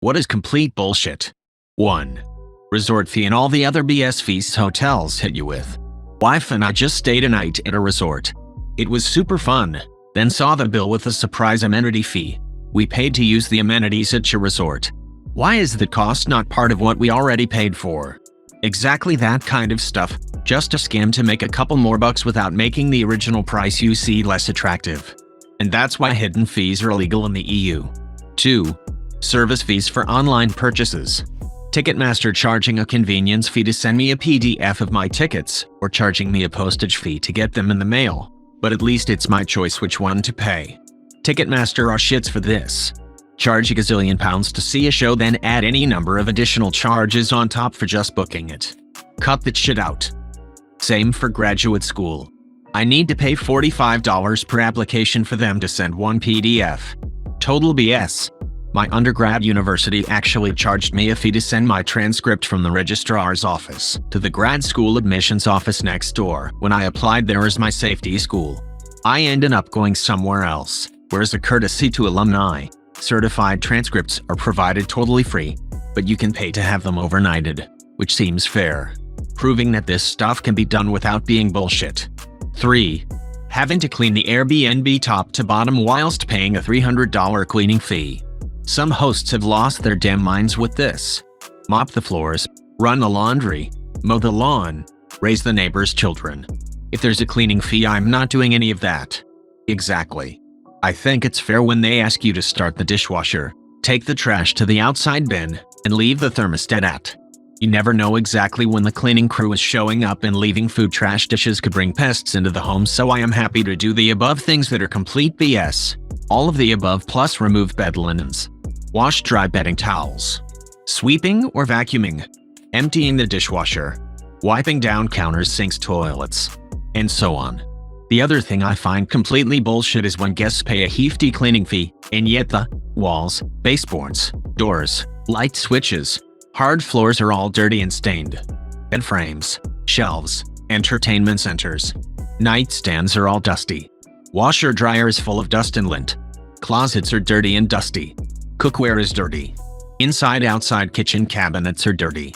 What is complete bullshit? 1. Resort fee and all the other BS fees hotels hit you with. Wife and I just stayed a night at a resort. It was super fun, then saw the bill with a surprise amenity fee. We paid to use the amenities at your resort. Why is the cost not part of what we already paid for? Exactly that kind of stuff, just a scam to make a couple more bucks without making the original price you see less attractive. And that's why hidden fees are illegal in the EU. 2. Service fees for online purchases. Ticketmaster charging a convenience fee to send me a PDF of my tickets, or charging me a postage fee to get them in the mail. But at least it's my choice which one to pay. Ticketmaster are shits for this. Charge a gazillion pounds to see a show, then add any number of additional charges on top for just booking it. Cut that shit out. Same for graduate school. I need to pay $45 per application for them to send one PDF. Total BS. My undergrad university actually charged me a fee to send my transcript from the registrar's office to the grad school admissions office next door when I applied there as my safety school. I ended up going somewhere else, where as a courtesy to alumni, certified transcripts are provided totally free, but you can pay to have them overnighted, which seems fair, proving that this stuff can be done without being bullshit. 3. Having to clean the Airbnb top to bottom whilst paying a $300 cleaning fee. Some hosts have lost their damn minds with this. Mop the floors, run the laundry, mow the lawn, raise the neighbor's children. If there's a cleaning fee, I'm not doing any of that. Exactly. I think it's fair when they ask you to start the dishwasher, take the trash to the outside bin, and leave the thermostat at. You never know exactly when the cleaning crew is showing up, and leaving food trash dishes could bring pests into the home, so I am happy to do the above things that are complete BS. All of the above plus remove bed linens. Wash dry bedding towels. Sweeping or vacuuming. Emptying the dishwasher. Wiping down counters, sinks, toilets. And so on. The other thing I find completely bullshit is when guests pay a hefty cleaning fee, and yet the walls, baseboards, doors, light switches, hard floors are all dirty and stained. Bed frames, shelves, entertainment centers, nightstands are all dusty. Washer dryer is full of dust and lint. Closets are dirty and dusty. Cookware is dirty. Inside-outside kitchen cabinets are dirty.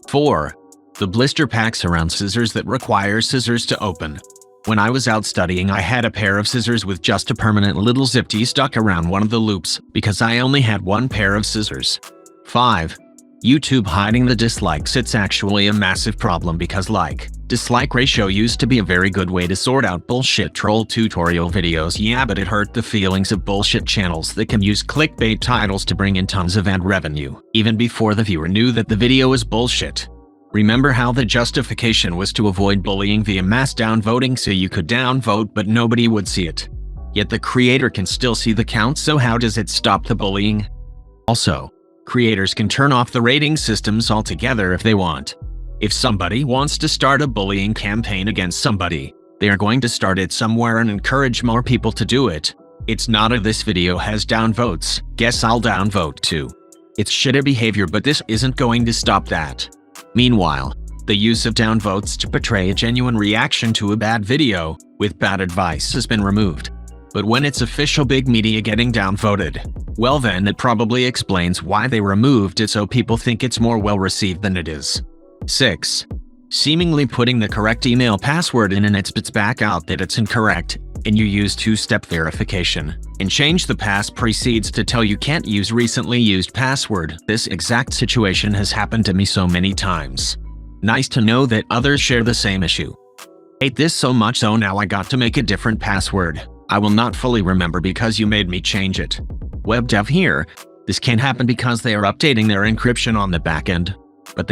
4. The blister packs around scissors that require scissors to open. When I was out studying, I had a pair of scissors with just a permanent little zip tie stuck around one of the loops because I only had one pair of scissors. 5. YouTube hiding the dislikes. It's actually a massive problem because like-dislike ratio used to be a very good way to sort out bullshit troll tutorial videos. Yeah, but it hurt the feelings of bullshit channels that can use clickbait titles to bring in tons of ad revenue, even before the viewer knew that the video was bullshit. Remember how the justification was to avoid bullying via mass downvoting, so you could downvote but nobody would see it. Yet the creator can still see the count, so how does it stop the bullying? Also, creators can turn off the rating systems altogether if they want. If somebody wants to start a bullying campaign against somebody, they are going to start it somewhere and encourage more people to do it. It's not a "this video has downvotes, guess I'll downvote too." It's shitty behavior, but this isn't going to stop that. Meanwhile, the use of downvotes to portray a genuine reaction to a bad video with bad advice has been removed. But when it's official big media getting downvoted, well then it probably explains why they removed it, so people think it's more well received than it is. 6. Seemingly putting the correct email password in and it spits back out that it's incorrect, and you use two-step verification, and change the pass proceeds to tell you can't use recently used password. This exact situation has happened to me so many times. Nice to know that others share the same issue. Hate this so much, so now I got to make a different password. I will not fully remember because you made me change it. Web dev here. This can happen because they are updating their encryption on the back end, but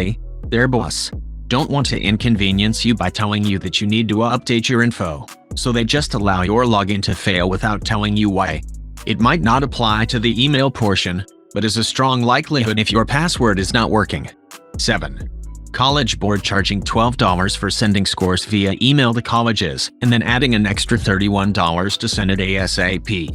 their boss, don't want to inconvenience you by telling you that you need to update your info, so they just allow your login to fail without telling you why. It might not apply to the email portion, but is a strong likelihood if your password is not working. 7. College board charging $12 for sending scores via email to colleges, and then adding an extra $31 to send it ASAP.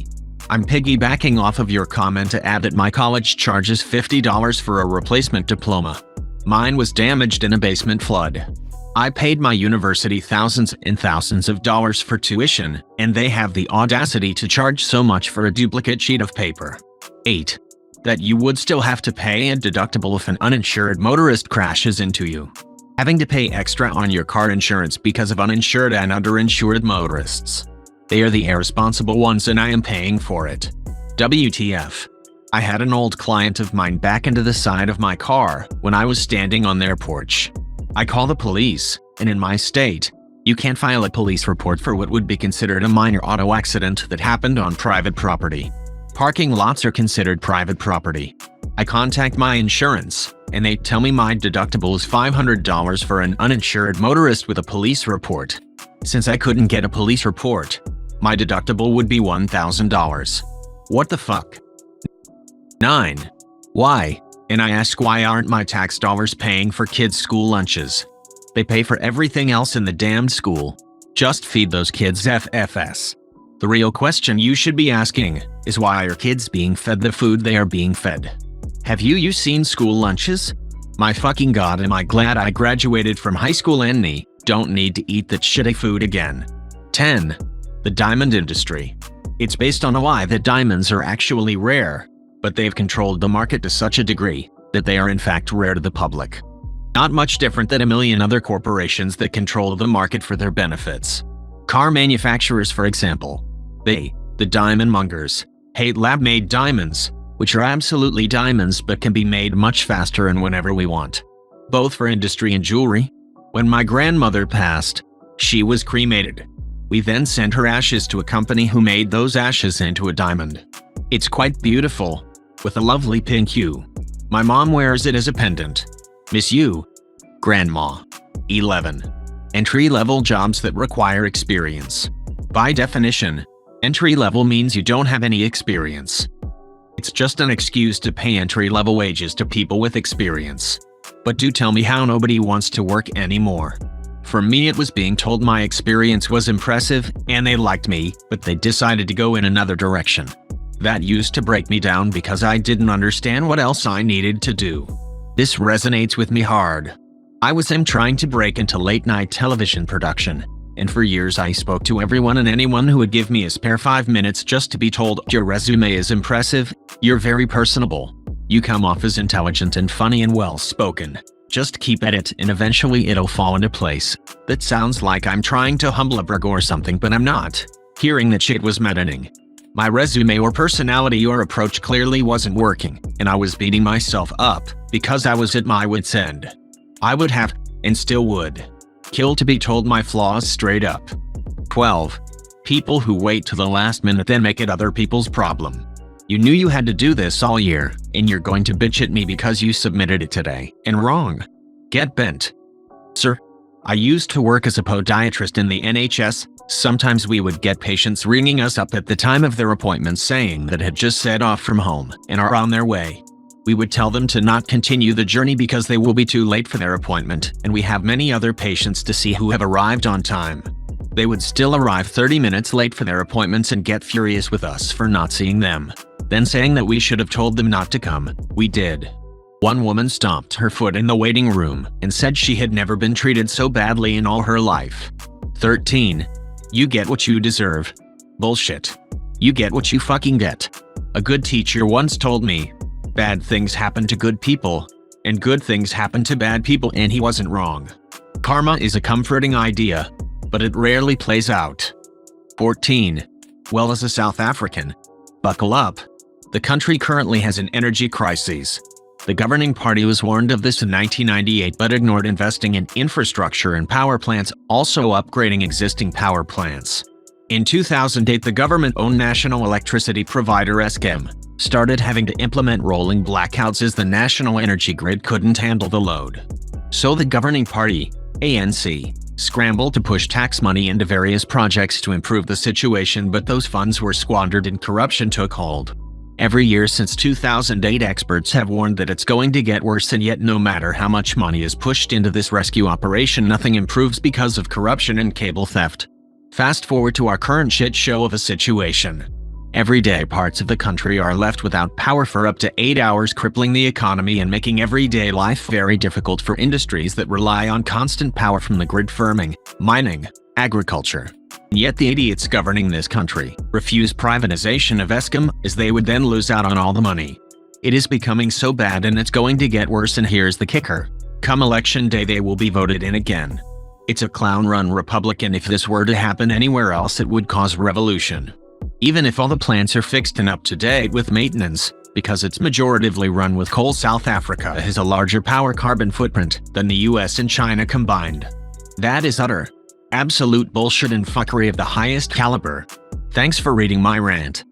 I'm piggybacking off of your comment to add that my college charges $50 for a replacement diploma. Mine was damaged in a basement flood. I paid my university thousands and thousands of dollars for tuition, and they have the audacity to charge so much for a duplicate sheet of paper. 8. that you would still have to pay a deductible if an uninsured motorist crashes into you. Having to pay extra on your car insurance because of uninsured and underinsured motorists. They are the irresponsible ones and I am paying for it. WTF. I had an old client of mine back into the side of my car when I was standing on their porch. I call the police, and in my state, you can't file a police report for what would be considered a minor auto accident that happened on private property. Parking lots are considered private property. I contact my insurance, and they tell me my deductible is $500 for an uninsured motorist with a police report. Since I couldn't get a police report, my deductible would be $1,000. What the fuck? 9. Why? And I ask, why aren't my tax dollars paying for kids' school lunches? They pay for everything else in the damned school. Just feed those kids FFS. The real question you should be asking is, why are kids being fed the food they are being fed? Have you seen school lunches? My fucking god, am I glad I graduated from high school and don't need to eat that shitty food again. 10. The diamond industry. It's based on a lie that diamonds are actually rare, but they've controlled the market to such a degree that they are in fact rare to the public. Not much different than a million other corporations that control the market for their benefits. Car manufacturers, for example. They, the diamond mongers, hate lab-made diamonds, which are absolutely diamonds but can be made much faster and whenever we want. Both for industry and jewelry. When my grandmother passed, she was cremated. We then sent her ashes to a company who made those ashes into a diamond. It's quite beautiful, with a lovely pink hue. My mom wears it as a pendant. Miss you, Grandma. 11. Entry-level jobs that require experience. By definition, entry-level means you don't have any experience. It's just an excuse to pay entry-level wages to people with experience. But do tell me how nobody wants to work anymore. For me, it was being told my experience was impressive and they liked me, but they decided to go in another direction. That used to break me down because I didn't understand what else I needed to do. This resonates with me hard. I was trying to break into late-night television production, and for years I spoke to everyone and anyone who would give me a spare 5 minutes just to be told, your resume is impressive, you're very personable, you come off as intelligent and funny and well-spoken. Just keep at it and eventually it'll fall into place. That sounds like I'm trying to humble a brag or something, but I'm not. Hearing that shit was maddening. My resume or personality or approach clearly wasn't working, and I was beating myself up because I was at my wit's end. I would have, and still would, kill to be told my flaws straight up. 12. People who wait to the last minute then make it other people's problem. You knew you had to do this all year, and you're going to bitch at me because you submitted it today, and wrong. Get bent. Sir, I used to work as a podiatrist in the NHS. Sometimes we would get patients ringing us up at the time of their appointments saying that had just set off from home and are on their way. We would tell them to not continue the journey because they will be too late for their appointment, and we have many other patients to see who have arrived on time. They would still arrive 30 minutes late for their appointments and get furious with us for not seeing them, then saying that we should have told them not to come. We did. One woman stomped her foot in the waiting room and said she had never been treated so badly in all her life. 13. You get what you deserve. Bullshit. You get what you fucking get. A good teacher once told me, bad things happen to good people, and good things happen to bad people, and he wasn't wrong. Karma is a comforting idea, but it rarely plays out. 14. Well, as a South African, buckle up. The country currently has an energy crisis. The governing party was warned of this in 1998 but ignored investing in infrastructure and power plants, also upgrading existing power plants. In 2008, the government-owned national electricity provider Eskom started having to implement rolling blackouts as the national energy grid couldn't handle the load. So the governing party, ANC, scrambled to push tax money into various projects to improve the situation, but those funds were squandered and corruption took hold. Every year since 2008, experts have warned that it's going to get worse, and yet no matter how much money is pushed into this rescue operation, nothing improves because of corruption and cable theft. Fast forward to our current shit show of a situation. Every day, parts of the country are left without power for up to 8 hours, crippling the economy and making everyday life very difficult for industries that rely on constant power from the grid: farming, mining, agriculture. Yet the idiots governing this country refuse privatization of Eskom, as they would then lose out on all the money. It is becoming so bad and it's going to get worse, and here's the kicker. Come election day they will be voted in again. It's a clown-run republic, and if this were to happen anywhere else it would cause revolution. Even if all the plants are fixed and up to date with maintenance, because it's majoritively run with coal, South Africa has a larger power carbon footprint than the US and China combined. That is utter, absolute bullshit and fuckery of the highest caliber. Thanks for reading my rant.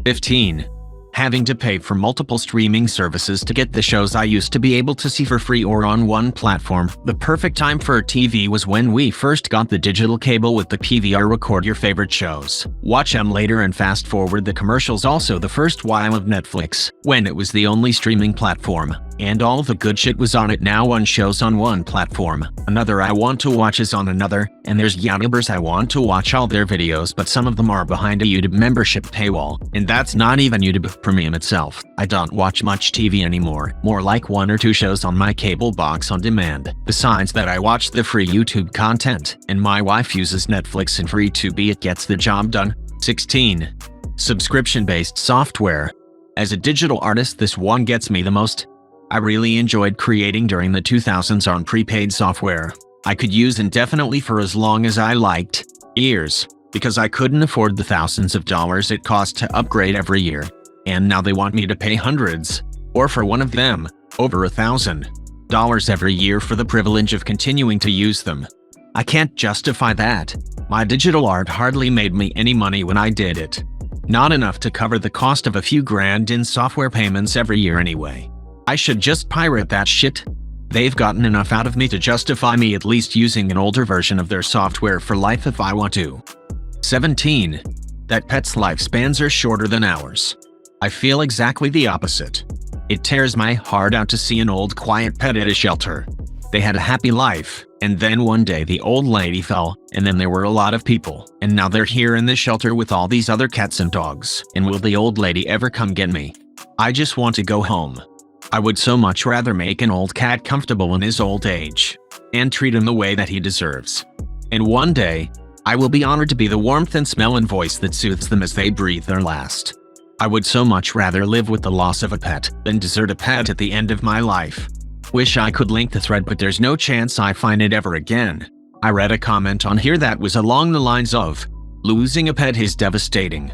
15. Having to pay for multiple streaming services to get the shows I used to be able to see for free or on one platform. The perfect time for a TV was when we first got the digital cable with the PVR. Record your favorite shows, watch them later and fast forward the commercials. Also the first while of Netflix, when it was the only streaming platform, and all the good shit was on it. Now one show's on one platform, another I want to watch is on another, and there's YouTubers I want to watch all their videos, but some of them are behind a YouTube membership paywall, and that's not even YouTube Premium itself. I don't watch much TV anymore, more like 1 or 2 shows on my cable box on demand. Besides that, I watch the free YouTube content, and my wife uses Netflix and free TV. It gets the job done. 16. Subscription-based software. As a digital artist, this one gets me the most. I really enjoyed creating during the 2000s on prepaid software. I could use indefinitely for as long as I liked, years, because I couldn't afford the thousands of dollars it cost to upgrade every year. And now they want me to pay hundreds, or for one of them, over $1,000 every year for the privilege of continuing to use them. I can't justify that. My digital art hardly made me any money when I did it. Not enough to cover the cost of a few grand in software payments every year anyway. I should just pirate that shit. They've gotten enough out of me to justify me at least using an older version of their software for life if I want to. 17. That pets' lifespans are shorter than ours. I feel exactly the opposite. It tears my heart out to see an old quiet pet at a shelter. They had a happy life, and then one day the old lady fell, and then there were a lot of people, and now they're here in the shelter with all these other cats and dogs. And will the old lady ever come get me? I just want to go home. I would so much rather make an old cat comfortable in his old age, and treat him the way that he deserves. And one day, I will be honored to be the warmth and smell and voice that soothes them as they breathe their last. I would so much rather live with the loss of a pet than desert a pet at the end of my life. Wish I could link the thread, but there's no chance I find it ever again. I read a comment on here that was along the lines of, losing a pet is devastating,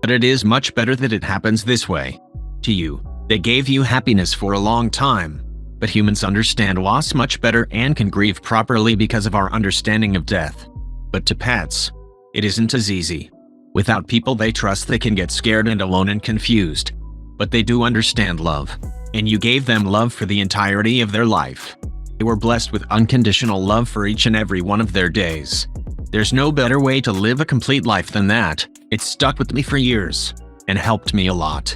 but it is much better that it happens this way. To you, they gave you happiness for a long time, but humans understand loss much better and can grieve properly because of our understanding of death. But to pets, it isn't as easy. Without people they trust, they can get scared and alone and confused. But they do understand love, and you gave them love for the entirety of their life. They were blessed with unconditional love for each and every one of their days. There's no better way to live a complete life than that. It stuck with me for years, and helped me a lot.